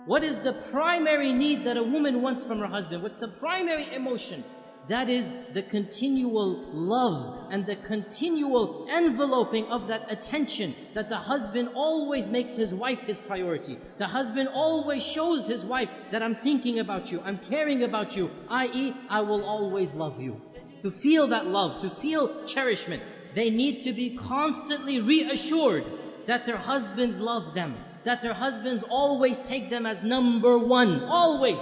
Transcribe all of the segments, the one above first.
What is the primary need that a woman wants from her husband? What's the primary emotion? That is the continual love and the continual enveloping of that attention, that the husband always makes his wife his priority. The husband always shows his wife that I'm thinking about you, I'm caring about you, i.e., I will always love you. To feel that love, to feel cherishment, they need to be constantly reassured that their husbands love them, that their husbands always take them as number one, always.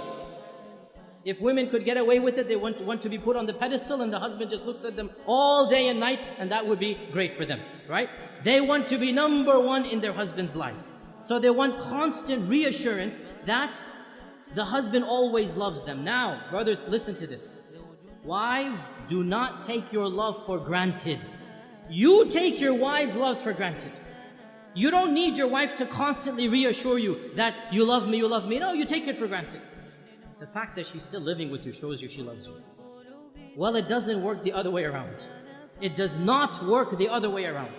If women could get away with it, they want to be put on the pedestal and the husband just looks at them all day and night, and that would be great for them, right? They want to be number one in their husbands' lives. So they want constant reassurance that the husband always loves them. Now, brothers, listen to this. Wives, do not take your love for granted. You take your wives' loves for granted. You don't need your wife to constantly reassure you that you love me, you love me. No, you take it for granted. The fact that she's still living with you shows you she loves you. Well, it doesn't work the other way around. It does not work the other way around.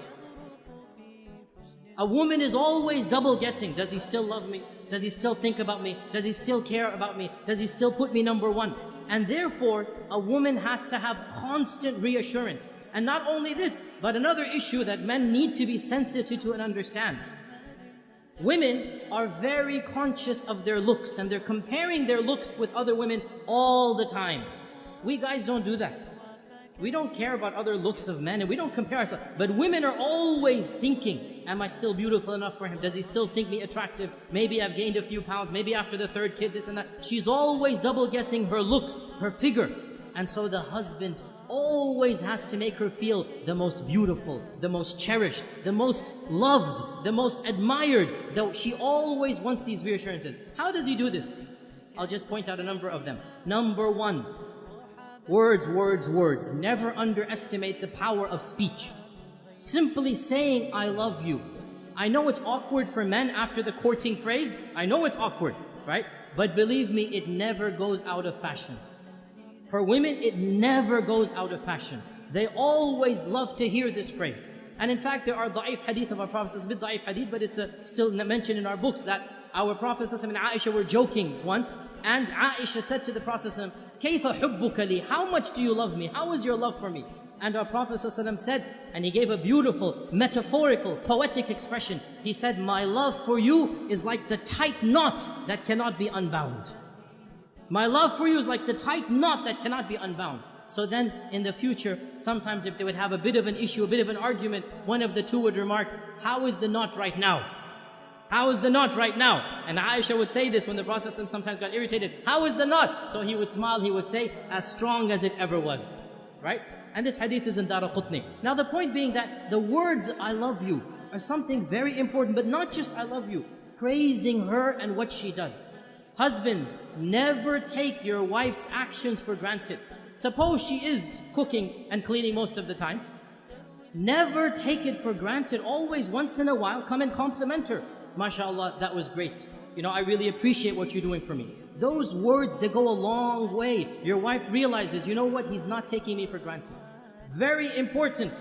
A woman is always double guessing. Does he still love me? Does he still think about me? Does he still care about me? Does he still put me number one? And therefore, a woman has to have constant reassurance. And not only this, but another issue that men need to be sensitive to and understand. Women are very conscious of their looks, and they're comparing their looks with other women all the time. We guys don't do that. We don't care about other looks of men, and we don't compare ourselves. But women are always thinking, am I still beautiful enough for him? Does he still think me attractive? Maybe I've gained a few pounds, maybe after the third kid, this and that. She's always double guessing her looks, her figure. And so the husband always has to make her feel the most beautiful, the most cherished, the most loved, the most admired. Though she always wants these reassurances. How does he do this? I'll just point out a number of them. Number one, words, words, words. Never underestimate the power of speech. Simply saying, I love you. I know it's awkward for men after the courting phrase. I know it's awkward, right? But believe me, it never goes out of fashion. For women, it never goes out of fashion. They always love to hear this phrase. And in fact, there are da'if hadith of our Prophet. It's a bit da'if hadith, but it's still mentioned in our books that our Prophet and Aisha were joking once. And Aisha said to the Prophet, كَيْفَ حُبُّكَ لِي? How much do you love me? How is your love for me? And our Prophet said, and he gave a beautiful, metaphorical, poetic expression. He said, my love for you is like the tight knot that cannot be unbound. My love for you is like the tight knot that cannot be unbound. So then, in the future, sometimes if they would have a bit of an issue, a bit of an argument, one of the two would remark, how is the knot right now? How is the knot right now? And Aisha would say this when the Prophet sometimes got irritated. How is the knot? So he would smile, he would say, as strong as it ever was. Right? And this hadith is in Daraqutni. Now the point being that the words, I love you, are something very important, but not just I love you. Praising her and what she does. Husbands, never take your wife's actions for granted. Suppose she is cooking and cleaning most of the time. Never take it for granted. Always, once in a while, come and compliment her. MashaAllah, that was great. You know, I really appreciate what you're doing for me. Those words, they go a long way. Your wife realizes, you know what, he's not taking me for granted. Very important.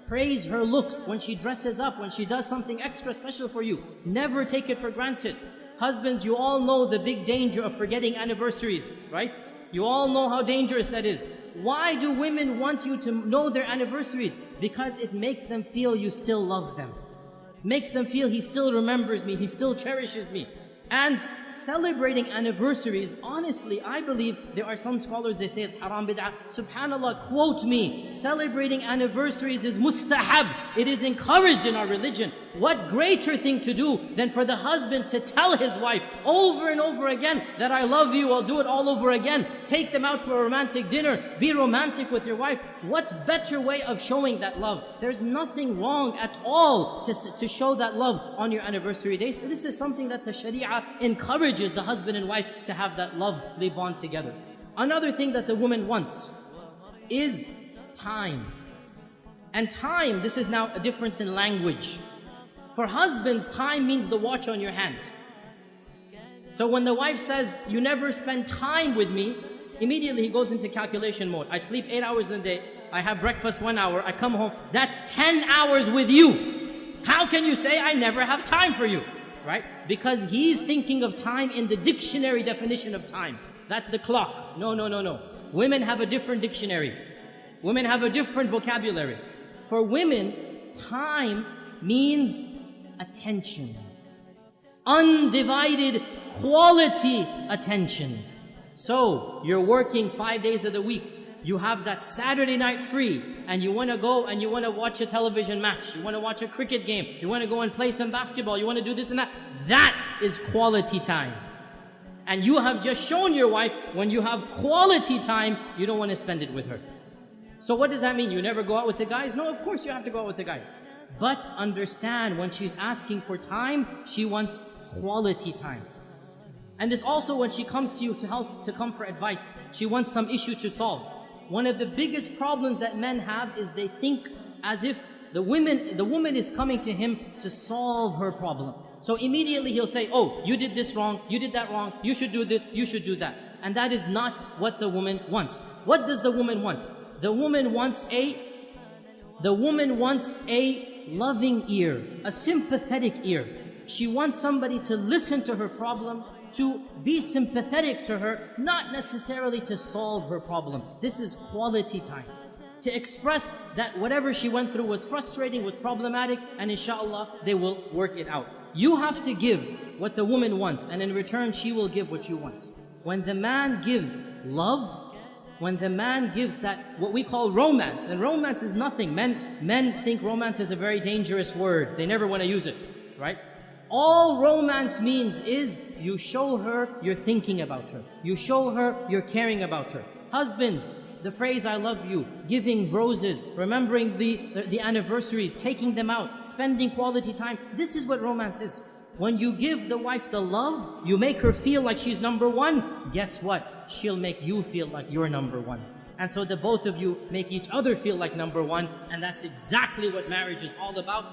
Praise her looks when she dresses up, when she does something extra special for you. Never take it for granted. Husbands, you all know the big danger of forgetting anniversaries, right? You all know how dangerous that is. Why do women want you to know their anniversaries? Because it makes them feel you still love them. Makes them feel he still remembers me, he still cherishes me. And celebrating anniversaries, honestly, I believe there are some scholars, they say it's haram bid'ah. Subhanallah, quote me, celebrating anniversaries is mustahab. It is encouraged in our religion. What greater thing to do than for the husband to tell his wife over and over again that I love you, I'll do it all over again. Take them out for a romantic dinner. Be romantic with your wife. What better way of showing that love? There's nothing wrong at all to show that love on your anniversary days. This is something that the Sharia encourages the husband and wife to have that lovely bond together. Another thing that the woman wants is time. And time, this is now a difference in language. For husbands, time means the watch on your hand. So when the wife says, you never spend time with me, immediately he goes into calculation mode. I sleep 8 hours in the day, I have breakfast 1 hour, I come home, that's 10 hours with you. How can you say I never have time for you? right? Because he's thinking of time in the dictionary definition of time. That's the clock. No, no, no, no. Women have a different dictionary. Women have a different vocabulary. For women, time means attention. Undivided quality attention. So, you're working 5 days of the week. You have that Saturday night free, and you want to go and you want to watch a television match. You want to watch a cricket game. You want to go and play some basketball. You want to do this and that. That is quality time. And you have just shown your wife, when you have quality time, you don't want to spend it with her. So what does that mean? You never go out with the guys? No, of course you have to go out with the guys. But understand, when she's asking for time, she wants quality time. And this also, when she comes to you to come for advice, she wants some issue to solve. One of the biggest problems that men have is they think as if the woman is coming to him to solve her problem. So immediately he'll say, oh, you did this wrong, you did that wrong, you should do this, you should do that. And that is not what the woman wants. What does the woman want? The woman wants a loving ear, a sympathetic ear. She wants somebody to listen to her problem, to be sympathetic to her, not necessarily to solve her problem. This is quality time. To express that whatever she went through was frustrating, was problematic, and inshallah, they will work it out. You have to give what the woman wants, and in return, she will give what you want. When the man gives love, when the man gives that, what we call romance, and romance is nothing. Men think romance is a very dangerous word. They never want to use it, right? All romance means is you show her you're thinking about her. You show her you're caring about her. Husbands, the phrase I love you, giving roses, remembering the anniversaries, taking them out, spending quality time. This is what romance is. When you give the wife the love, you make her feel like she's number one. Guess what? She'll make you feel like you're number one. And so the both of you make each other feel like number one. And that's exactly what marriage is all about.